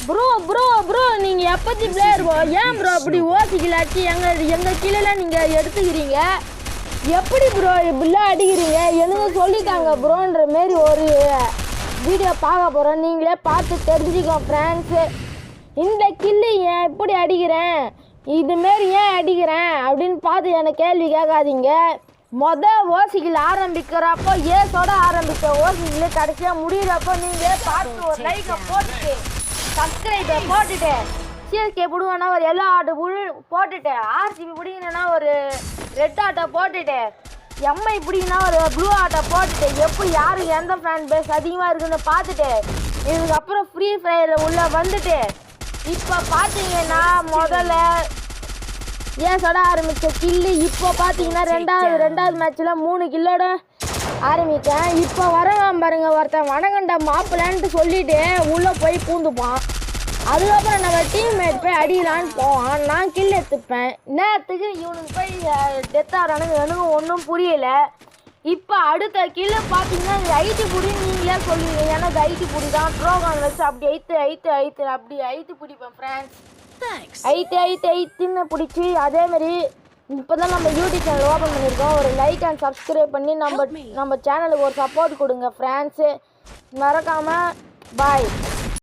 bro bro bro நீங்கள் எப்பத்தி player bro ஏன் bro அப்படி ஓசிக்கலாச்சு எங்கள் கீழெல்லாம் நீங்கள் எடுத்துக்கிறீங்க எப்படி ப்ரோ இப்படிலாம் அடிக்கிறீங்க எனக்கு சொல்லித்தாங்க ப்ரோன்ற மாரி ஒரு வீடியோ பார்க்க போகிறோம் நீங்களே பார்த்து தெரிஞ்சுக்கோ ஃப்ரெண்ட்ஸு இந்த கில்லு ஏன் எப்படி அடிக்கிறேன் இதுமாரி ஏன் அடிக்கிறேன் அப்படின்னு பார்த்து எனக்கு கேள்வி கேட்காதீங்க ஓசிக்கில் ஆரம்பிக்கிறப்போ ஏசோட ஆரம்பித்த ஓசிக்கில் கடைசியாக முடிகிறப்போ நீங்களே பார்த்து ஒரு லைக்கை போட்டுட்டு சப்ஸ்கிரைபை போட்டுட்டு சிஎஸ்கே பிடுங்கன்னா ஒரு எல்லோ ஆட்டை போட்டுட்டு ஆர்சிபி பிடிக்கணுன்னா ஒரு ரெட் ஆட்டை போட்டுட்டு எம்ஐ பிடிக்குன்னா ஒரு ப்ளூ ஆட்டை போட்டுட்டு எப்படி யாருக்கு எந்த ஃபேன் பேஸ் அதிகமாக இருக்குன்னு பார்த்துட்டு இதுக்கப்புறம் ஃப்ரீ ஃபயரில் உள்ளே வந்துட்டு இப்போ பார்த்தீங்கன்னா முதல்ல ஏசோட ஆரம்பித்த கில்லு இப்போ பார்த்தீங்கன்னா ரெண்டாவது மேட்ச்சில் 3 கில்லோட ஆரம்பித்தேன் இப்போ வரவான் பாருங்க ஒருத்தன் வணங்கண்டா மாப்பிள்ளான்ட்டு சொல்லிட்டு உள்ளே போய் பூந்துப்பான் அதுக்கப்புறம் நம்ம டீம்மேட் போய் அடிக்கலான்னு போவான் நான் கில் எடுத்துப்பேன் நேரத்துக்கு இவனுக்கு போய் டெத் ஆகிறானுங்க எனக்கு ஒன்றும் புரியலை இப்போ அடுத்த கில்லு பார்த்தீங்கன்னா இது ஐடி புடி நீங்களே சொல்லுவீங்க ஏன்னா இது ஐடி புடி தான் ப்ரோகான் வச்சு அப்படி அப்படி ஐட்டு பிடிப்பேன் ஃப்ரெண்ட்ஸ் ஐட்டுன்னு பிடிச்சி அதேமாரி இப்போ தான் நம்ம யூடியூப் சேனல் ஓப்பன் பண்ணியிருக்கோம் ஒரு லைக் அண்ட் சப்ஸ்கிரைப் பண்ணி நம்ம சேனலுக்கு ஒரு சப்போர்ட் கொடுங்க ஃப்ரெண்ட்ஸு மறக்காமல் பாய்